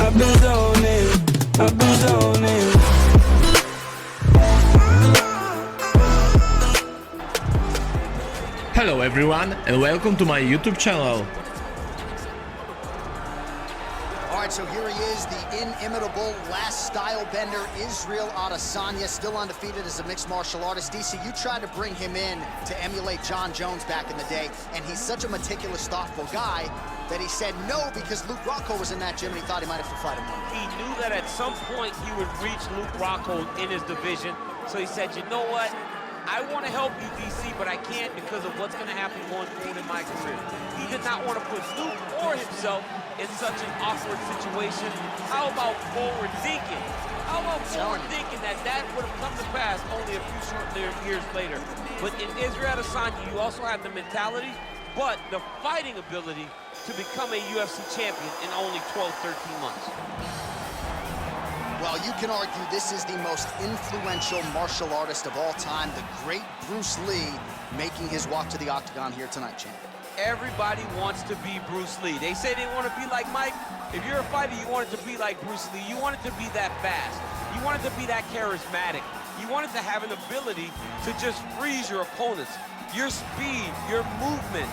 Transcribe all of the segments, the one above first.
I've been zoning, I've been zoning. Hello everyone and welcome to my YouTube channel. Alright, so here he is, the inimitable last style bender, Israel Adesanya, still undefeated as a mixed martial artist. DC, you tried to bring him in to emulate John Jones back in the day, and he's such a meticulous, thoughtful guy that he said no because Luke Rocco was in that gym and he thought he might have to fight him one day. He knew that at some point he would reach Luke Rocco in his division, so he said, you know what? I want to help you, DC, but I can't because of what's going to happen going forward in my career. He did not want to put Luke or himself in such an awkward situation. How about forward thinking? How about forward thinking that would have come to pass only a few short years later? But in Israel Adesanya, you also have the mentality, but the fighting ability to become a UFC champion in only 12, 13 months. Well, you can argue this is the most influential martial artist of all time, the great Bruce Lee, making his walk to the octagon here tonight, champ. Everybody wants to be Bruce Lee. They say they want to be like Mike. If you're a fighter, you want it to be like Bruce Lee. You want it to be that fast. You want it to be that charismatic. You want it to have an ability to just freeze your opponents. Your speed, your movement,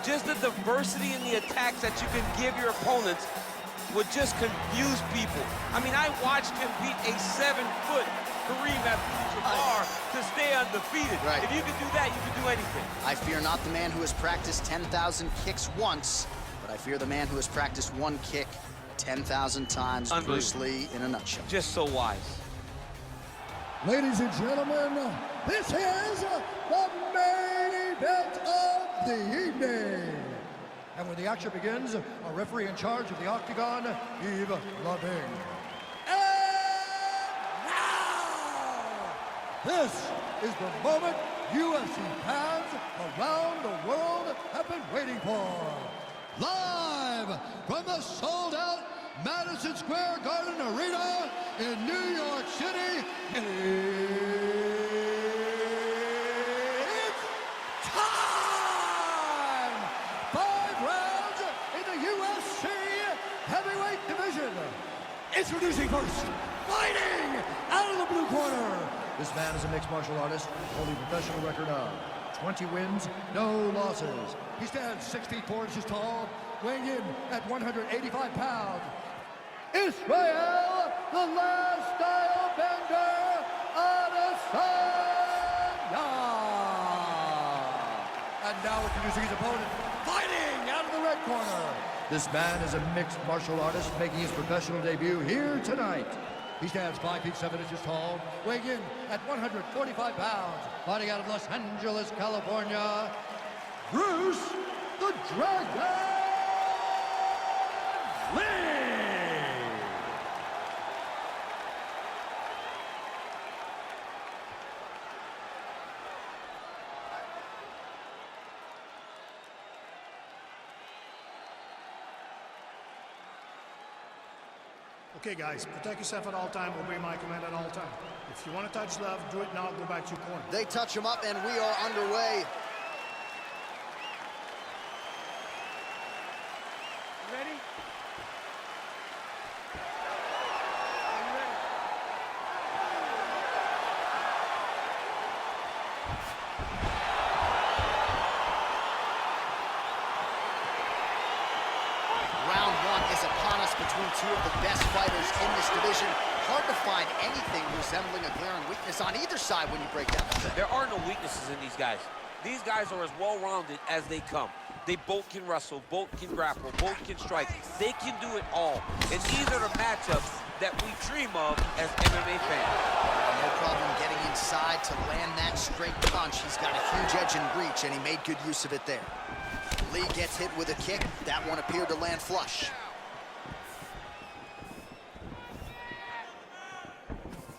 just the diversity in the attacks that you can give your opponents would just confuse people. I mean, I watched him beat a 7-foot Kareem Abdul-Jabbar to stay undefeated. Right. If you can do that, you can do anything. I fear not the man who has practiced 10,000 kicks once, but I fear the man who has practiced one kick 10,000 times. Bruce Lee in a nutshell. Just so wise. Ladies and gentlemen, this is the main event of the evening. And when the action begins, our referee in charge of the octagon, Yves Loving. And now, this is the moment UFC fans around the world have been waiting for. Live from the sold-out Madison Square Garden Arena in New York City, it's time! 5 rounds in the UFC heavyweight division. Introducing first, fighting out of the blue corner. This man is a mixed martial artist, holding a professional record of 20 wins, no losses. He stands 6 feet 4 inches tall, weighing in at 185 pounds. Israel, the last style bender, Adesanya. And now introducing his opponent, fighting out of the red corner. This man is a mixed martial artist making his professional debut here tonight. He stands 5 feet 7 inches tall, weighing in at 145 pounds, fighting out of Los Angeles, California, Bruce the Dragon Lee. Okay, guys, protect yourself at all time, obey my command at all time. If you want to touch love, do it now, go back to your corner. They touch him up, and we are underway. Ready? Round 1 is upon us between two of the best fighters in this division. Hard to find anything resembling a glaring weakness on either side when you break down the thing. There are no weaknesses in these guys. These guys are as well-rounded as they come. They both can wrestle, both can grapple, both can strike. They can do it all. And these are the matchups that we dream of as MMA fans. No problem getting inside to land that straight punch. He's got a huge edge and reach, and he made good use of it there. Lee gets hit with a kick. That one appeared to land flush.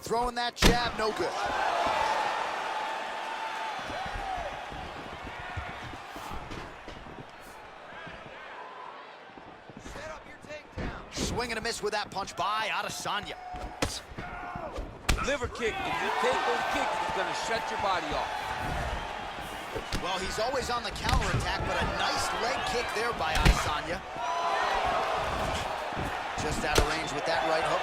Throwing that jab, no good. Set up your takedown. Swing and a miss with that punch by Adesanya. Liver kick, if you take those kicks, it's gonna shut your body off. Well, he's always on the counterattack, but a nice leg kick there by Adesanya. Just out of range with that right hook.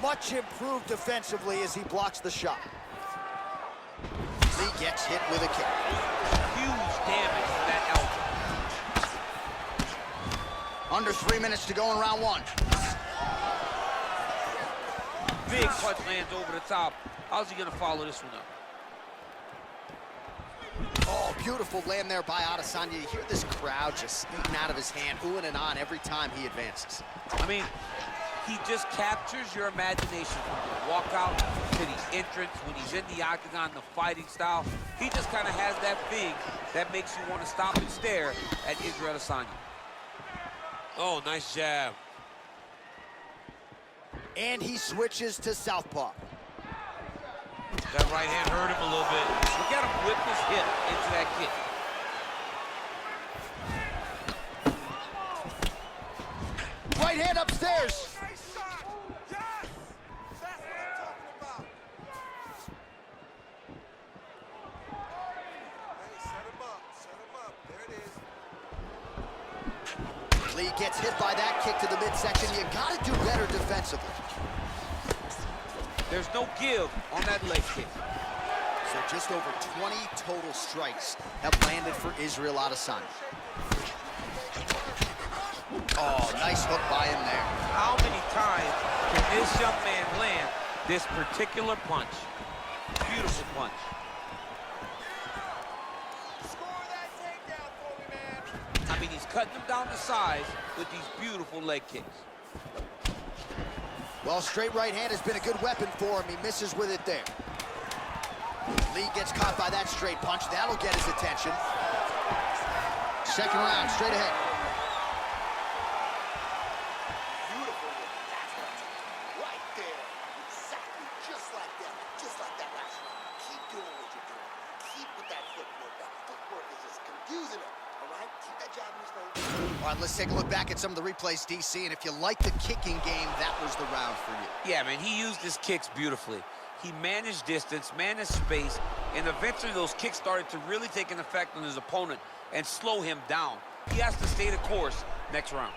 Much improved defensively as he blocks the shot. Lee gets hit with a kick. Huge damage to that elbow. Under 3 minutes to go in round one. Big punch lands over the top. How's he gonna follow this one up? Oh, beautiful land there by Adesanya. You hear this crowd just sneaking out of his hand, oohing and on every time he advances. I mean, he just captures your imagination from the walkout to the entrance, when he's in the octagon, the fighting style. He just kind of has that thing that makes you want to stop and stare at Israel Adesanya. Oh, nice jab. And he switches to southpaw. That right hand hurt him a little bit. Look at him whip his hip into that kick. Right hand upstairs. Lee gets hit by that kick to the midsection. You got to do better defensively. There's no give on that leg kick. So just over 20 total strikes have landed for Israel Adesanya. Oh, nice hook by him there. How many times can this young man land this particular punch? Beautiful punch. Score that takedown for me, man. I mean, he's cutting them down to size with these beautiful leg kicks. Well, straight right hand has been a good weapon for him. He misses with it there. Lee gets caught by that straight punch. That'll get his attention. Second round, straight ahead. Beautiful. Right there. Exactly. Just like that. Just like that last one. Keep doing what you're doing. Keep with that footwork. That footwork is just confusing him. All right? Keep that jab in his face. All right, let's take a look back at some of the replays, DC. And if you like the kicking game, that was the round for you. Yeah, man, he used his kicks beautifully. He managed distance, managed space, and eventually those kicks started to really take an effect on his opponent and slow him down. He has to stay the course next round.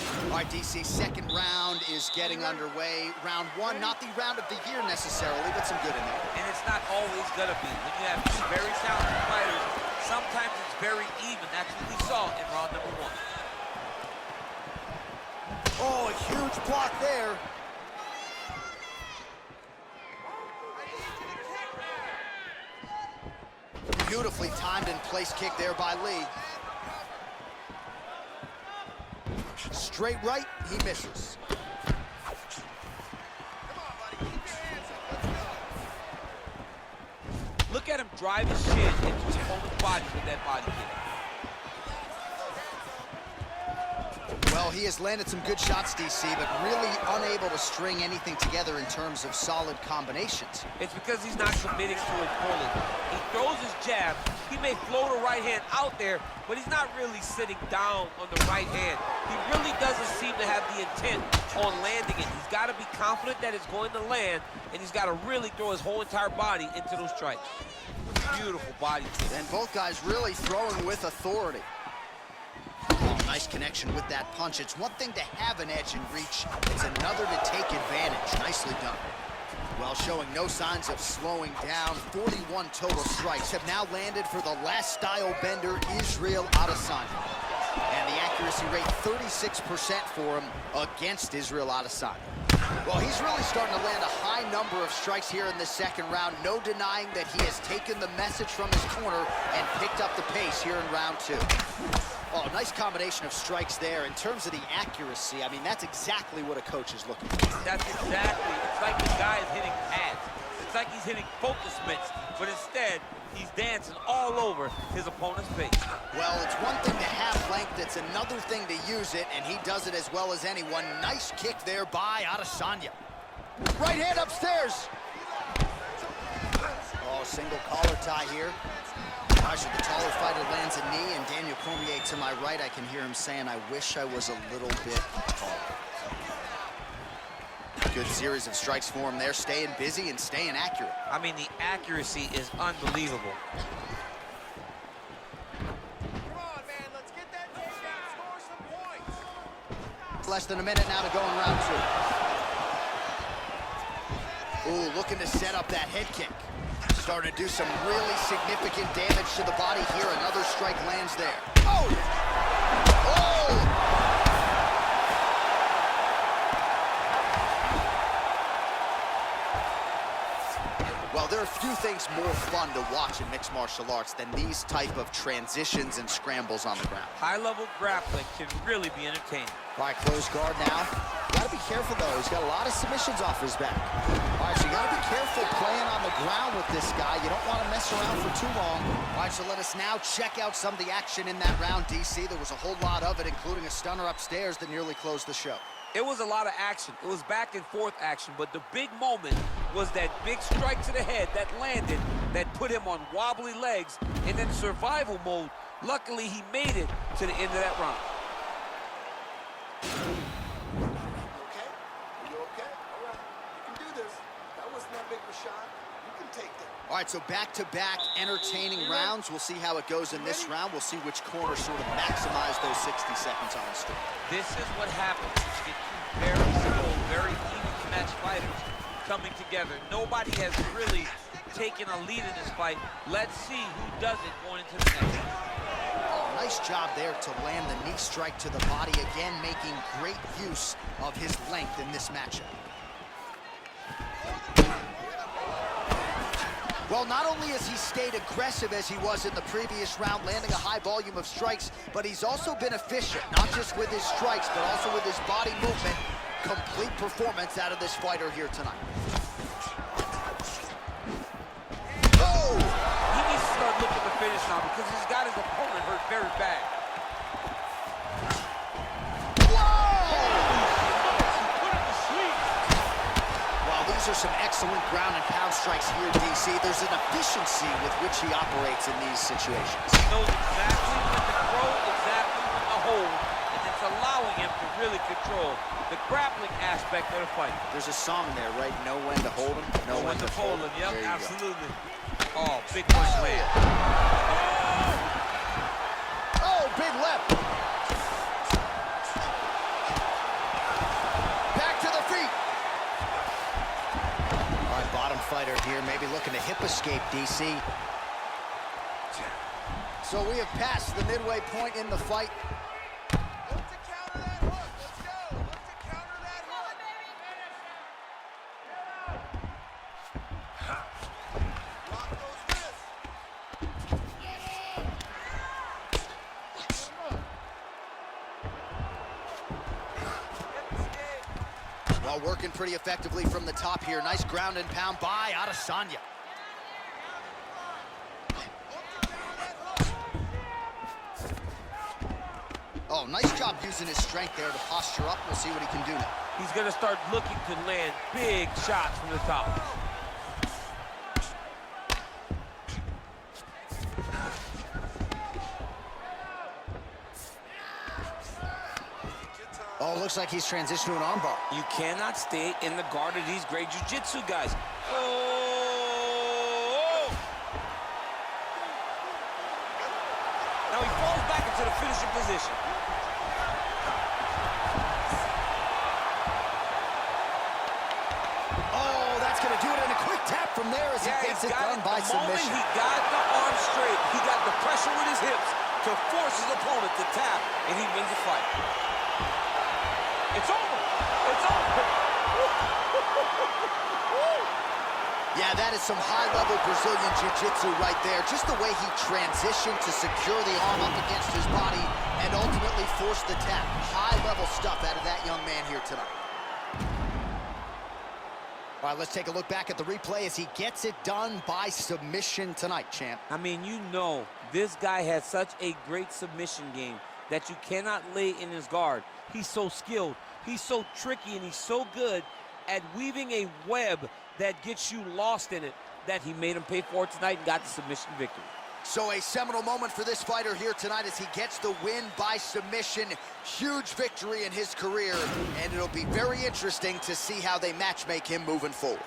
All right, DC, second round is getting underway. Round one, not the round of the year necessarily, but some good in there. And it's not always gonna be. When you have two very talented fighters, sometimes it's very even. That's what we saw in round number one. Oh, a huge block there. Beautifully timed and placed kick there by Lee. Straight right, he misses. Look at him drive his shin into his opponent's body with that body kick. Well, he has landed some good shots, DC, but really unable to string anything together in terms of solid combinations. It's because he's not committing to it fully. He throws his jab. He may float a right hand out there, but he's not really sitting down on the right hand. He really doesn't seem to have the intent on landing it. He's got to be confident that it's going to land, and he's got to really throw his whole entire body into those strikes. Beautiful body kick. And both guys really throwing with authority. Oh, nice connection with that punch. It's one thing to have an edge and reach. It's another to take advantage. Nicely done. Well, showing no signs of slowing down. 41 total strikes have now landed for the last style bender, Israel Adesanya. And the accuracy rate, 36% for him against Israel Adesanya. Well, he's really starting to land a high number of strikes here in the second round. No denying that he has taken the message from his corner and picked up the pace here in round two. Oh, nice combination of strikes there. In terms of the accuracy, I mean, that's exactly what a coach is looking for. That's exactly. It's like the guy is hitting pads. It's like he's hitting focus mitts, but instead, he's dancing all over his opponent's face. Well, it's one thing to have length, it's another thing to use it, and he does it as well as anyone. Nice kick there by Adesanya. Right hand upstairs. Oh, single collar tie here. Gosh, the taller fighter lands a knee, and Daniel Cormier to my right, I can hear him saying, I wish I was a little bit taller. Good series of strikes for him there, staying busy and staying accurate. I mean, the accuracy is unbelievable. Come on, man. Let's get that takedown Less than a minute now to go in round 2. Ooh, looking to set up that head kick. Starting to do some really significant damage to the body here. Another strike lands there. Oh! Oh! Well, there are few things more fun to watch in mixed martial arts than these type of transitions and scrambles on the ground. High-level grappling can really be entertaining. All right, close guard now. Got to be careful, though. He's got a lot of submissions off his back. All right, so you got to be careful playing on the ground with this guy. You don't want to mess around for too long. All right, so let us now check out some of the action in that round, DC. There was a whole lot of it, including a stunner upstairs that nearly closed the show. It was a lot of action. It was back and forth action, but the big moment was that big strike to the head that landed, that put him on wobbly legs, and then survival mode. Luckily, he made it to the end of that round. You okay? All right. You can do this. That wasn't that big of a shot. You can take that. All right, so back-to-back entertaining rounds. We'll see how it goes in this round. We'll see which corner sort of maximize those 60 seconds on the street. This is what happens when you get two very skilled, very even-to-match fighters coming together. Nobody has really taken a lead in this fight. Let's see who does it going into the next one. Oh, nice job there to land the knee strike to the body, again making great use of his length in this matchup. Well, not only has he stayed aggressive as he was in the previous round, landing a high volume of strikes, but he's also been efficient, not just with his strikes, but also with his body movement. Complete performance out of this fighter here tonight. Oh! He needs to start looking to finish now because he's got his opponent hurt very bad. These are some excellent ground and pound strikes here, DC. There's an efficiency with which he operates in these situations. He knows exactly when to throw, exactly when to hold, and it's allowing him to really control the grappling aspect of the fight. There's a song there, right? Know when to hold him, know when to fold him. Yep, absolutely. Oh, big punch land. Oh, big left. Back to the feet. Bottom fighter here, maybe looking to hip escape, DC. So we have passed the midway point in the fight. Look to counter that hook. Let's go. Look to counter that hook. Lock those wrists. Well, working pretty effectively from the top here. Nice ground and pound by Adesanya. Oh, nice job using his strength there to posture up. We'll see what he can do now. He's going to start looking to land big shots from the top. Oh, looks like he's transitioned to an armbar. You cannot stay in the guard of these great jiu-jitsu guys. Oh! Now he falls back into the finishing position. Oh, that's going to do it in a quick tap from there as he gets it done by submission. The moment he got the arm straight, he got the pressure with his hips to force his opponent to tap, and he wins the fight. It's over. It's over. Yeah, that is some high-level Brazilian jiu-jitsu right there. Just the way he transitioned to secure the arm up against his body and ultimately force the tap. High-level stuff out of that young man here tonight. All right, let's take a look back at the replay as he gets it done by submission tonight, champ. I mean, you know, this guy has such a great submission game that you cannot lay in his guard. He's so skilled, he's so tricky, and he's so good at weaving a web that gets you lost in it that he made him pay for it tonight and got the submission victory. So a seminal moment for this fighter here tonight as he gets the win by submission. Huge victory in his career, and it'll be very interesting to see how they matchmake him moving forward.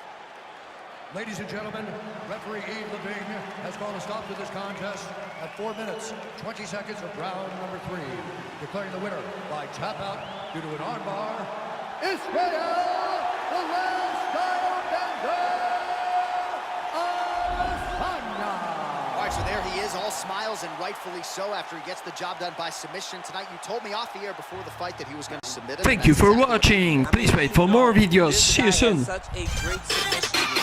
Ladies and gentlemen, referee Yves Leving has called a stop to this contest at 4 minutes, 20 seconds of round number 3, declaring the winner by tap out due to an armbar, Israel, the last style bender, Adesanya. All right, so there he is, all smiles and rightfully so after he gets the job done by submission tonight. You told me off the air before the fight that he was going to submit him. Thank you for watching. Please wait for more videos. See you soon. Such a great submission.